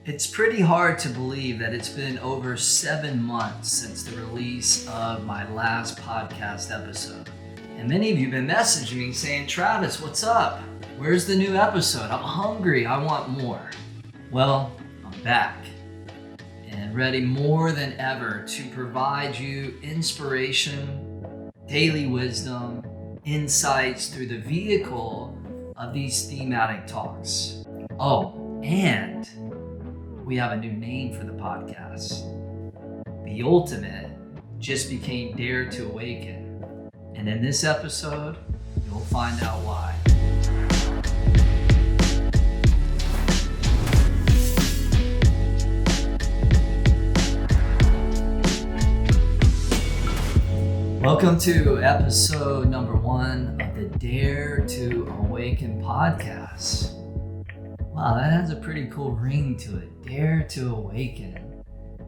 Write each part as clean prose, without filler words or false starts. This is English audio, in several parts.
It's pretty hard to believe that it's been over 7 months since the release of my last podcast episode. And many of you have been messaging me saying, Travis, what's up? Where's the new episode? I'm hungry, I want more. Well, I'm back and ready more than ever to provide you inspiration, daily wisdom, insights through the vehicle of these thematic talks. Oh, and we have a new name for the podcast. The Ultimate just became Dare to Awaken. And in this episode, you'll find out why. Welcome to episode number 1 of the Dare to Awaken podcast. Wow, that has a pretty cool ring to it. Dare to Awaken.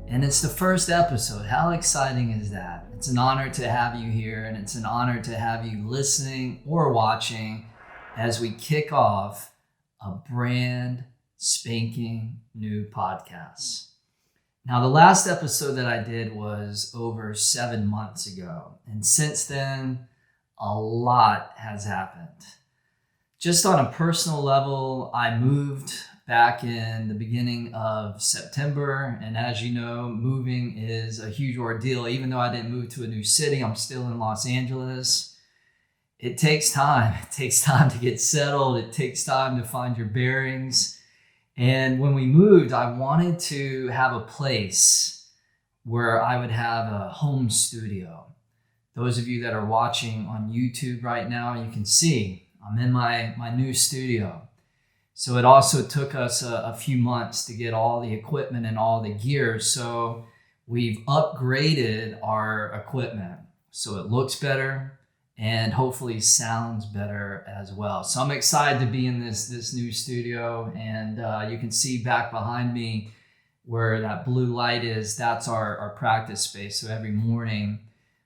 And it's the first episode. How exciting is that? It's an honor to have you here, and it's an honor to have you listening or watching as we kick off a brand spanking new podcast. Now, the last episode that I did was over 7 months ago. And since then, a lot has happened. Just on a personal level, I moved back in the beginning of September. And as you know, moving is a huge ordeal. Even though I didn't move to a new city, I'm still in Los Angeles. It takes time. It takes time to get settled. It takes time to find your bearings. And when we moved, I wanted to have a place where I would have a home studio. Those of you that are watching on YouTube right now, you can see I'm in my new studio. So it also took us a few months to get all the equipment and all the gear. So we've upgraded our equipment so it looks better and hopefully sounds better as well. So I'm excited to be in this new studio, and you can see back behind me where that blue light is, that's our practice space. So every morning,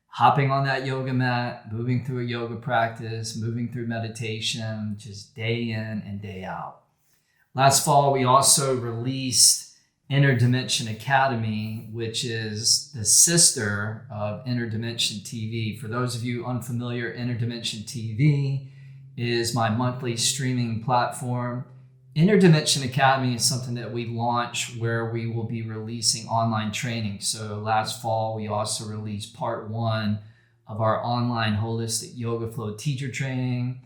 hopping on that yoga mat, moving through a yoga practice, moving through meditation, just day in and day out. Last fall, we also released Inner Dimension Academy, which is the sister of Inner Dimension TV. For those of you unfamiliar, Inner Dimension TV is my monthly streaming platform. Inner Dimension Academy is something that we launch where we will be releasing online training. So last fall, we also released part 1 of our online holistic yoga flow teacher training.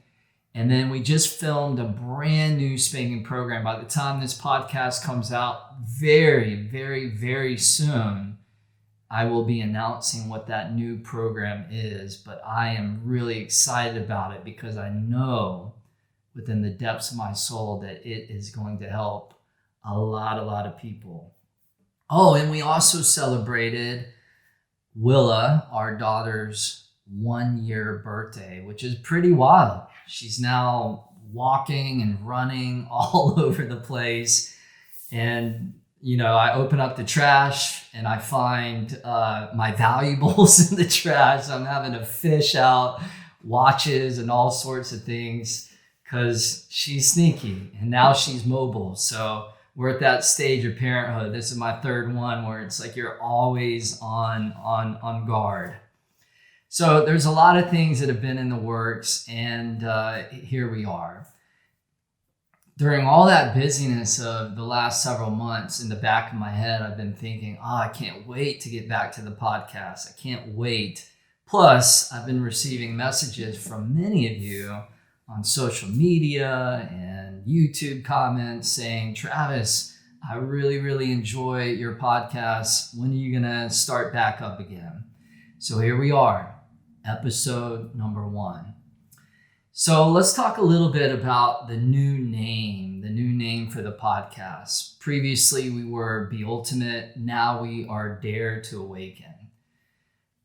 And then we just filmed a brand new spanking program. By the time this podcast comes out, very, very, very soon, I will be announcing what that new program is. But I am really excited about it because I know within the depths of my soul that it is going to help a lot of people. Oh, and we also celebrated Willa, our daughter's 1-year birthday, which is pretty wild. She's now walking and running all over the place. And, you know, I open up the trash and I find my valuables in the trash. I'm having to fish out watches and all sorts of things, because she's sneaky and now she's mobile. So we're at that stage of parenthood. This is my 3rd one where it's like you're always on guard. So there's a lot of things that have been in the works, and here we are. During all that busyness of the last several months, in the back of my head, I've been thinking, I can't wait to get back to the podcast. I can't wait. Plus, I've been receiving messages from many of you on social media and YouTube comments saying, Travis, I really, really enjoy your podcast. When are you going to start back up again? So here we are, episode number 1. So let's talk a little bit about the new name for the podcast. Previously, we were Be Ultimate. Now we are Dare to Awaken.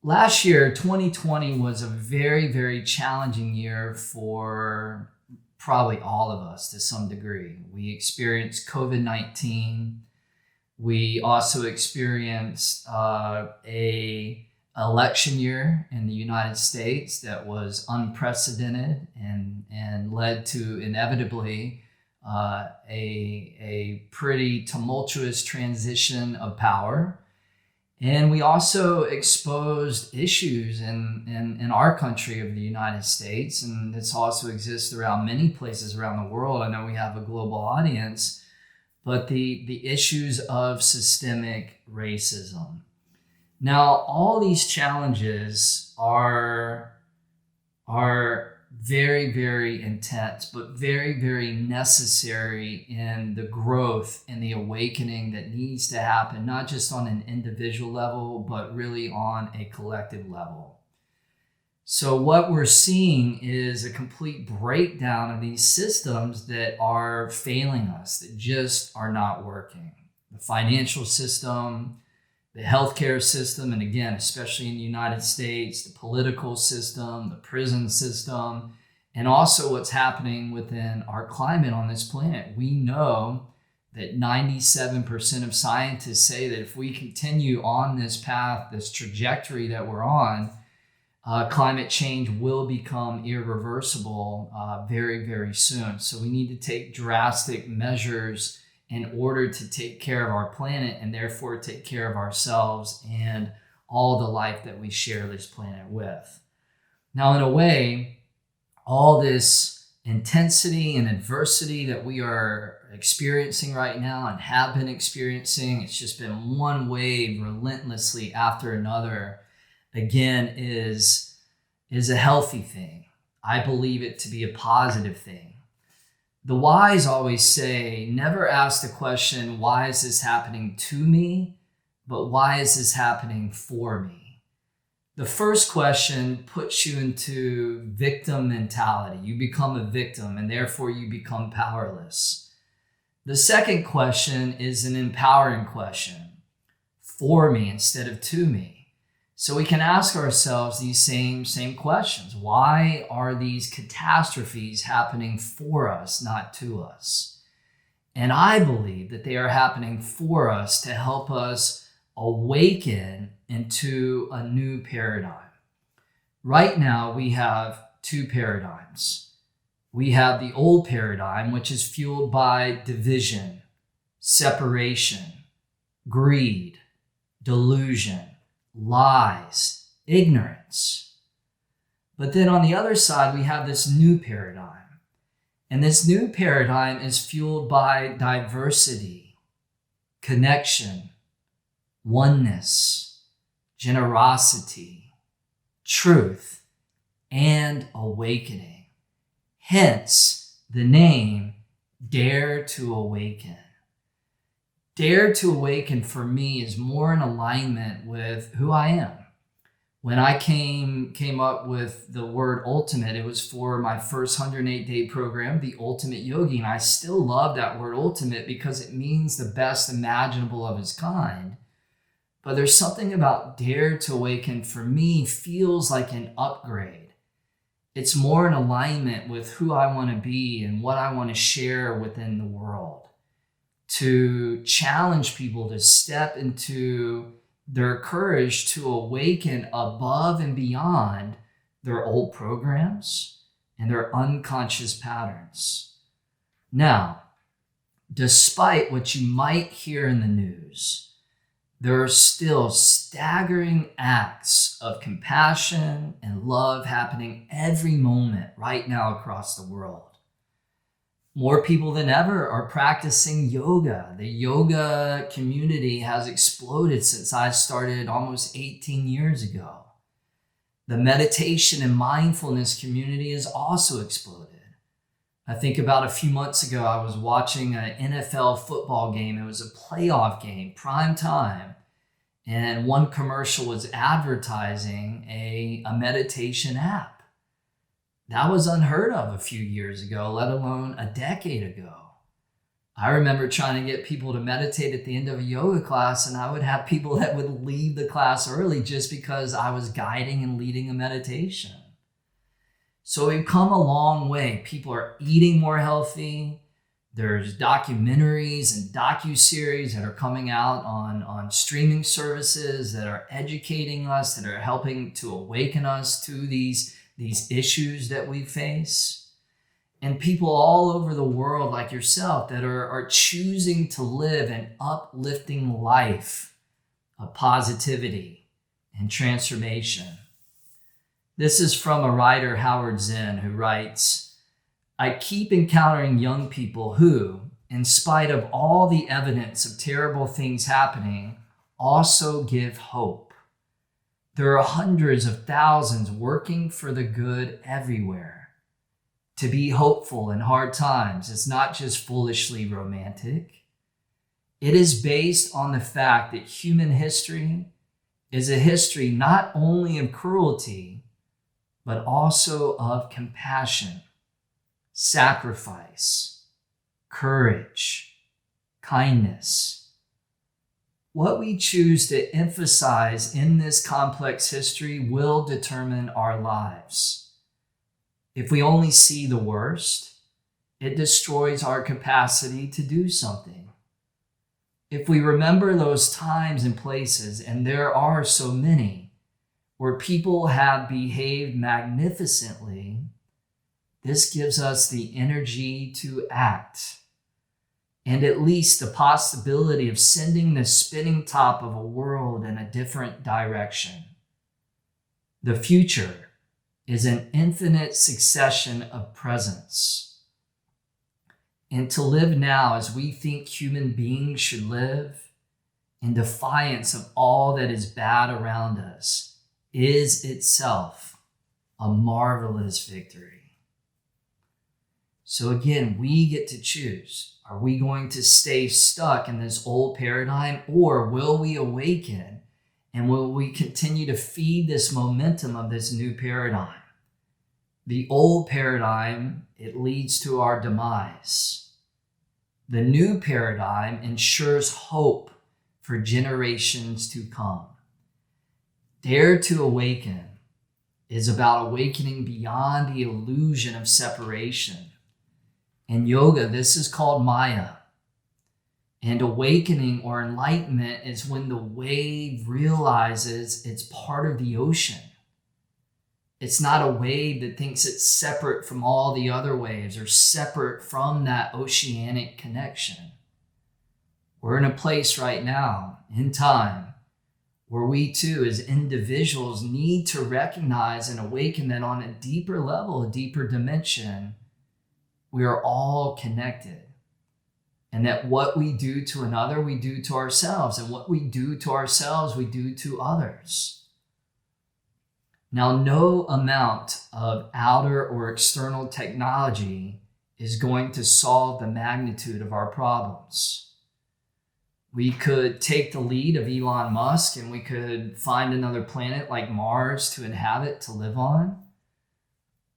Last year, 2020, was a very, very challenging year for probably all of us to some degree. We experienced COVID-19. We also experienced a election year in the United States that was unprecedented and led to inevitably a pretty tumultuous transition of power. And we also exposed issues in our country of the United States, and this also exists around many places around the world. I know we have a global audience, but the issues of systemic racism. Now, all these challenges are very, very intense, but very, very necessary in the growth and the awakening that needs to happen, not just on an individual level, but really on a collective level. So what we're seeing is a complete breakdown of these systems that are failing us, that just are not working. The financial system, the healthcare system, and again, especially in the United States, the political system, the prison system, and also what's happening within our climate on this planet. We know that 97% of scientists say that if we continue on this path, this trajectory that we're on, climate change will become irreversible very, very soon. So we need to take drastic measures in order to take care of our planet and therefore take care of ourselves and all the life that we share this planet with. Now, in a way, all this intensity and adversity that we are experiencing right now and have been experiencing, it's just been one wave relentlessly after another, again, is a healthy thing. I believe it to be a positive thing. The wise always say, never ask the question, why is this happening to me? But why is this happening for me? The first question puts you into victim mentality. You become a victim and therefore you become powerless. The second question is an empowering question, for me instead of to me. So we can ask ourselves these same questions. Why are these catastrophes happening for us, not to us? And I believe that they are happening for us to help us awaken into a new paradigm. Right now, we have two paradigms. We have the old paradigm, which is fueled by division, separation, greed, delusion, lies, ignorance. But then on the other side, we have this new paradigm. And this new paradigm is fueled by diversity, connection, oneness, generosity, truth, and awakening. Hence the name Dare to Awaken. Dare to Awaken for me is more in alignment with who I am. When I came up with the word ultimate, it was for my first 108-day program, the Ultimate Yogi. And I still love that word ultimate because it means the best imaginable of its kind. But there's something about Dare to Awaken for me feels like an upgrade. It's more in alignment with who I want to be and what I want to share within the world. To challenge people to step into their courage to awaken above and beyond their old programs and their unconscious patterns. Now, despite what you might hear in the news, there are still staggering acts of compassion and love happening every moment right now across the world. More people than ever are practicing yoga. The yoga community has exploded since I started almost 18 years ago. The meditation and mindfulness community has also exploded. I think about a few months ago, I was watching an NFL football game. It was a playoff game, prime time. And one commercial was advertising a meditation app. That was unheard of a few years ago, let alone a decade ago. I remember trying to get people to meditate at the end of a yoga class, and I would have people that would leave the class early just because I was guiding and leading a meditation. So we've come a long way. People are eating more healthy. There's documentaries and docuseries that are coming out on streaming services that are educating us, that are helping to awaken us to these issues that we face. and people all over the world like yourself that are choosing to live an uplifting life of positivity and transformation. This is from a writer, Howard Zinn, who writes, "I keep encountering young people who, in spite of all the evidence of terrible things happening, also give hope. There are hundreds of thousands working for the good everywhere. To be hopeful in hard times is not just foolishly romantic. It is based on the fact that human history is a history not only of cruelty, but also of compassion, sacrifice, courage, kindness. What we choose to emphasize in this complex history will determine our lives. If we only see the worst, it destroys our capacity to do something. If we remember those times and places, and there are so many, where people have behaved magnificently, this gives us the energy to act, and at least the possibility of sending the spinning top of a world in a different direction. The future is an infinite succession of presents. And to live now as we think human beings should live, in defiance of all that is bad around us, is itself a marvelous victory." So again, we get to choose. Are we going to stay stuck in this old paradigm, or will we awaken and will we continue to feed this momentum of this new paradigm? The old paradigm, it leads to our demise. The new paradigm ensures hope for generations to come. Dare to Awaken is about awakening beyond the illusion of separation. In yoga, this is called Maya. And awakening or enlightenment is when the wave realizes it's part of the ocean. It's not a wave that thinks it's separate from all the other waves or separate from that oceanic connection. We're in a place right now in time where we too, as individuals, need to recognize and awaken that on a deeper level, a deeper dimension, we are all connected. And that what we do to another, we do to ourselves. And what we do to ourselves, we do to others. Now, no amount of outer or external technology is going to solve the magnitude of our problems. We could take the lead of Elon Musk and we could find another planet like Mars to inhabit, to live on.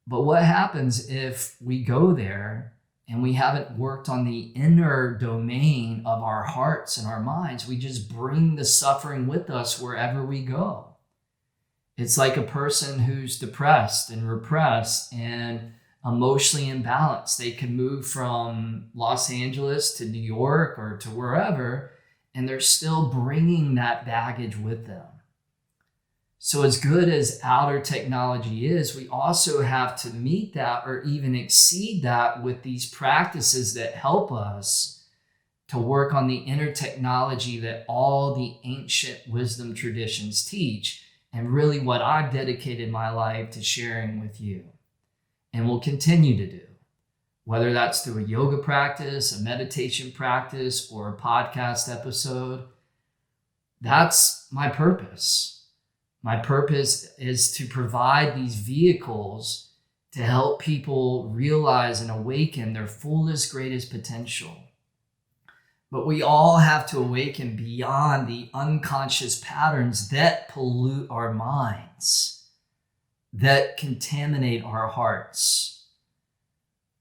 But what happens if we go there and we haven't worked on the inner domain of our hearts and our minds? We just bring the suffering with us wherever we go. It's like a person who's depressed and repressed and emotionally imbalanced. They can move from Los Angeles to New York or to wherever, and they're still bringing that baggage with them. So as good as outer technology is, we also have to meet that or even exceed that with these practices that help us to work on the inner technology that all the ancient wisdom traditions teach, and really what I've dedicated my life to sharing with you and will continue to do, whether that's through a yoga practice, a meditation practice, or a podcast episode. That's my purpose. My purpose is to provide these vehicles to help people realize and awaken their fullest, greatest potential. But we all have to awaken beyond the unconscious patterns that pollute our minds, that contaminate our hearts.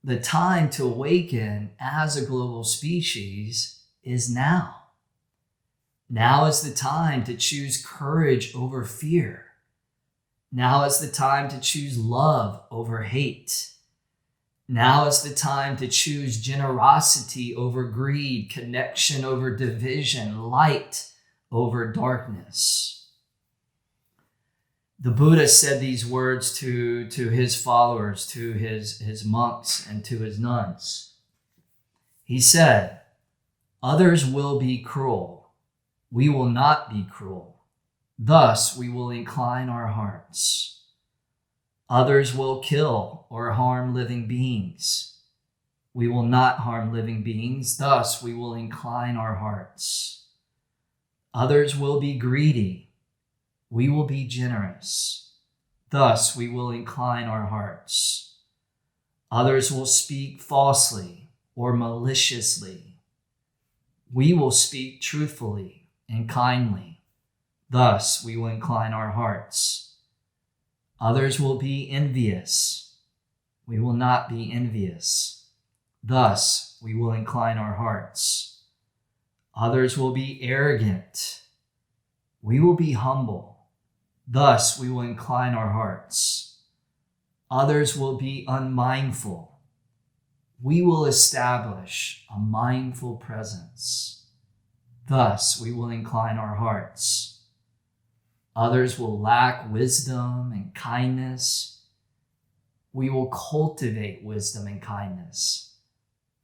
The time to awaken as a global species is now. Now is the time to choose courage over fear. Now is the time to choose love over hate. Now is the time to choose generosity over greed, connection over division, light over darkness. The Buddha said these words to his followers, to his monks, and to his nuns. He said, "Others will be cruel. We will not be cruel. Thus we will incline our hearts. Others will kill or harm living beings. We will not harm living beings. Thus we will incline our hearts. Others will be greedy. We will be generous. Thus we will incline our hearts. Others will speak falsely or maliciously. We will speak truthfully and kindly. Thus we will incline our hearts. Others will be envious. We will not be envious. Thus we will incline our hearts. Others will be arrogant. We will be humble. Thus we will incline our hearts. Others will be unmindful. We will establish a mindful presence. Thus we will incline our hearts. Others will lack wisdom and kindness. We will cultivate wisdom and kindness.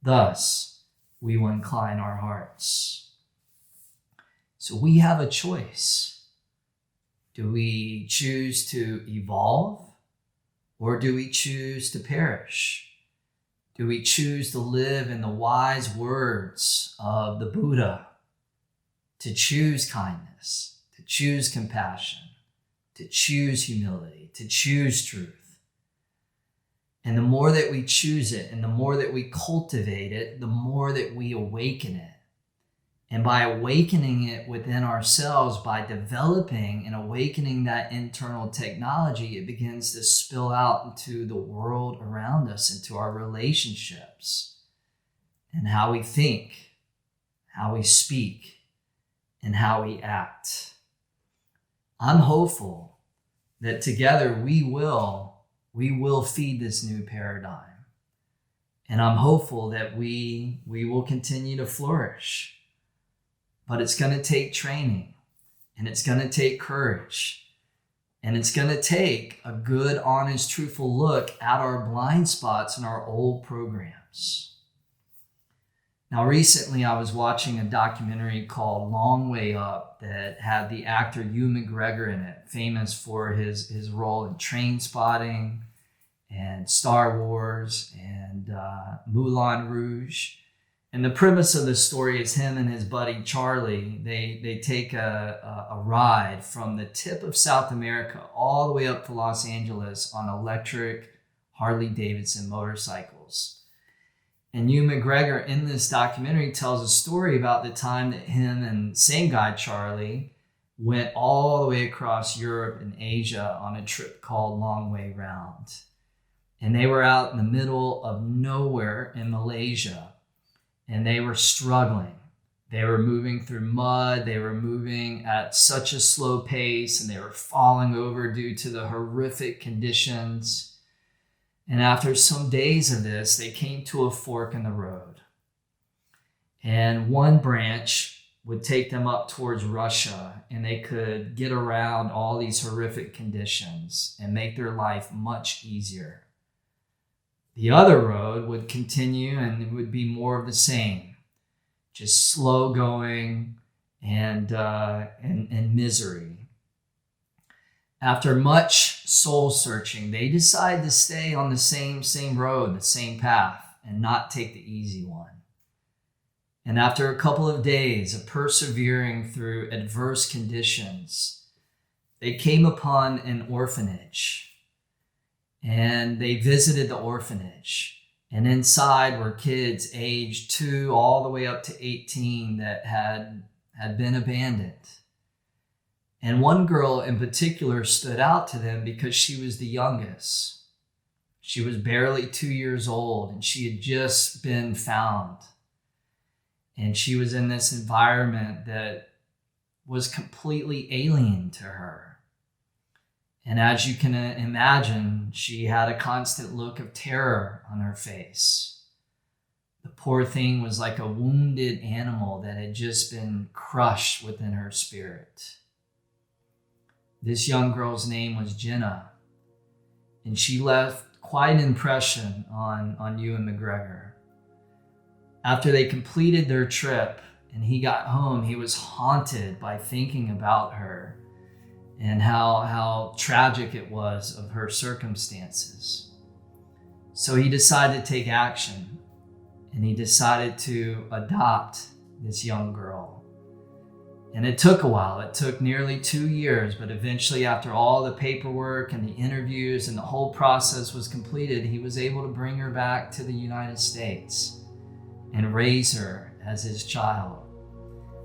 Thus we will incline our hearts. So we have a choice. Do we choose to evolve, or do we choose to perish? Do we choose to live in the wise words of the Buddha, to choose kindness, to choose compassion, to choose humility, to choose truth? And the more that we choose it, and the more that we cultivate it, the more that we awaken it. And by awakening it within ourselves, by developing and awakening that internal technology, it begins to spill out into the world around us, into our relationships, and how we think, how we speak, and how we act. I'm hopeful that together we will feed this new paradigm. And I'm hopeful that we will continue to flourish. But it's going to take training, and it's going to take courage, and it's going to take a good, honest, truthful look at our blind spots and our old programs. Now, recently I was watching a documentary called Long Way Up that had the actor Ewan McGregor in it, famous for his role in Trainspotting and Star Wars and Moulin Rouge. And the premise of the story is him and his buddy Charlie. They take a ride from the tip of South America all the way up to Los Angeles on electric Harley-Davidson motorcycles. And Ewan McGregor in this documentary tells a story about the time that him and same guy Charlie went all the way across Europe and Asia on a trip called Long Way Round. And they were out in the middle of nowhere in Malaysia. And they were struggling. They were moving through mud. They were moving at such a slow pace, and they were falling over due to the horrific conditions. And after some days of this, they came to a fork in the road. And one branch would take them up towards Russia, and they could get around all these horrific conditions and make their life much easier. The other road would continue, and it would be more of the same, just slow going and misery. After much soul searching, they decided to stay on the same road, the same path, and not take the easy one. And after a couple of days of persevering through adverse conditions, they came upon an orphanage. And they visited the orphanage, and inside were kids aged 2 all the way up to 18 that had been abandoned. And one girl in particular stood out to them because she was the youngest. She was barely 2 years old, and she had just been found. And she was in this environment that was completely alien to her. And as you can imagine, she had a constant look of terror on her face. The poor thing was like a wounded animal that had just been crushed within her spirit. This young girl's name was Jenna, and she left quite an impression on Ewan McGregor. After they completed their trip and he got home, he was haunted by thinking about her and how tragic it was of her circumstances. So he decided to take action, and he decided to adopt this young girl. And it took a while. It took nearly 2 years, but eventually, after all the paperwork and the interviews and the whole process was completed, he was able to bring her back to the United States and raise her as his child.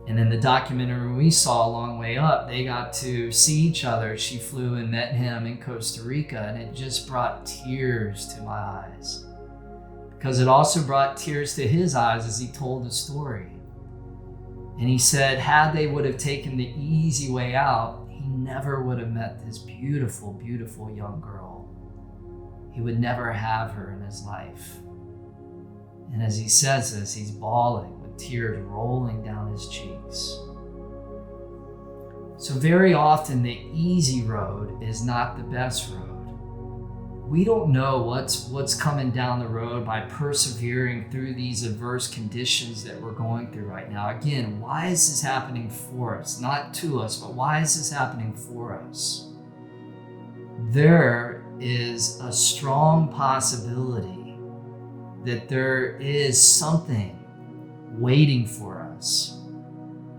And in the documentary we saw a long way up, they got to see each other. She flew and met him in Costa Rica, and it just brought tears to my eyes, because it also brought tears to his eyes as he told the story. And he said, had they would have taken the easy way out, he never would have met this beautiful, beautiful young girl. He would never have her in his life. And as he says this, he's bawling with tears rolling down his cheeks. So very often the easy road is not the best road. We don't know what's coming down the road by persevering through these adverse conditions that we're going through right now. Again, why is this happening for us? Not to us, but why is this happening for us? There is a strong possibility that there is something waiting for us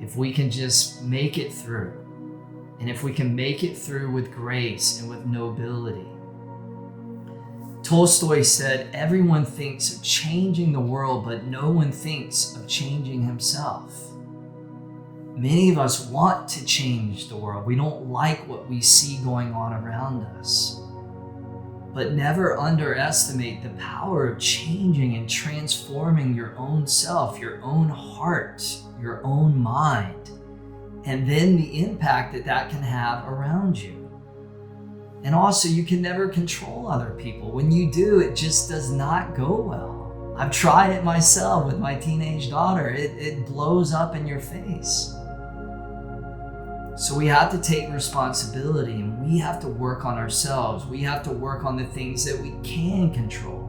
if we can just make it through. And if we can make it through with grace and with nobility. Tolstoy said, everyone thinks of changing the world, but no one thinks of changing himself. Many of us want to change the world. We don't like what we see going on around us. But never underestimate the power of changing and transforming your own self, your own heart, your own mind, and then the impact that can have around you. And also, you can never control other people. When you do, it just does not go well. I've tried it myself with my teenage daughter. It blows up in your face. So we have to take responsibility, and we have to work on ourselves. We have to work on the things that we can control.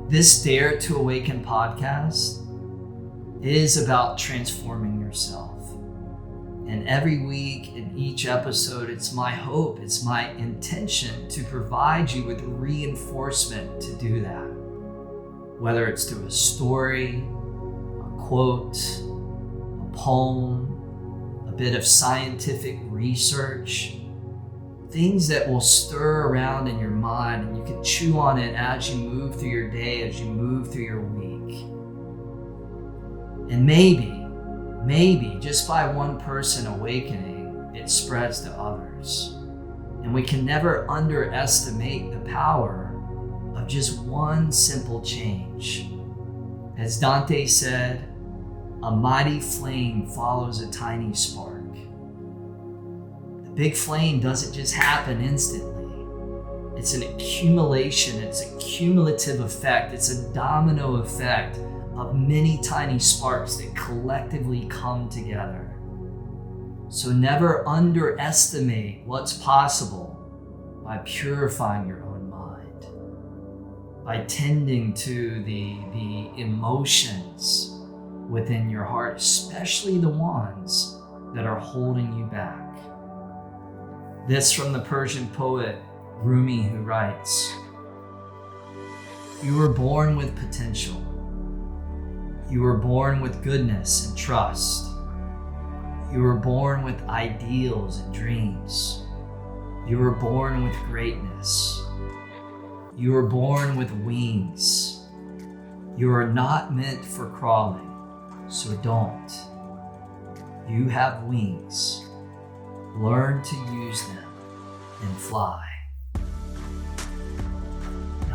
This Dare to Awaken podcast is about transforming yourself. And every week in each episode, it's my hope, it's my intention to provide you with reinforcement to do that. Whether it's through a story, a quote, a poem, a bit of scientific research, things that will stir around in your mind and you can chew on it as you move through your day, as you move through your week. And maybe just by one person awakening, it spreads to others. And we can never underestimate the power of just one simple change. As Dante said, a mighty flame follows a tiny spark. The big flame doesn't just happen instantly. It's an accumulation, it's a cumulative effect, it's a domino effect of many tiny sparks that collectively come together. So never underestimate what's possible by purifying your own mind, by tending to the emotions within your heart, especially the ones that are holding you back. This from the Persian poet Rumi, who writes, "You were born with potential. You were born with goodness and trust. You were born with ideals and dreams. You were born with greatness. You were born with wings. You are not meant for crawling, so don't. You have wings. Learn to use them and fly."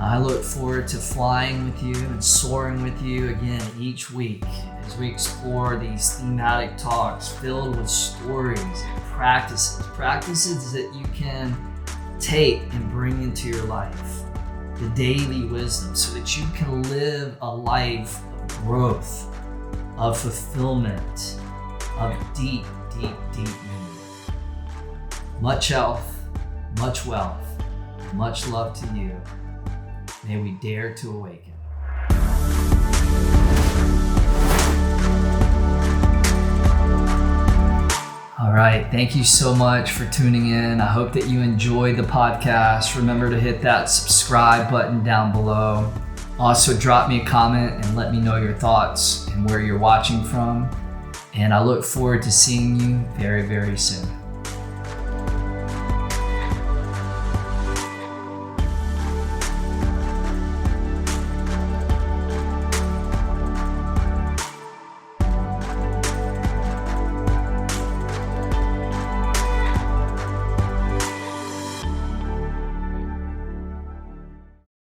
I look forward to flying with you and soaring with you again each week as we explore these thematic talks filled with stories and practices that you can take and bring into your life, the daily wisdom, so that you can live a life of growth, of fulfillment, of deep, deep, deep meaning. Much health, much wealth, much love to you. May we dare to awaken. All right, thank you so much for tuning in. I hope that you enjoyed the podcast. Remember to hit that subscribe button down below. Also, drop me a comment and let me know your thoughts and where you're watching from. And I look forward to seeing you very, very soon.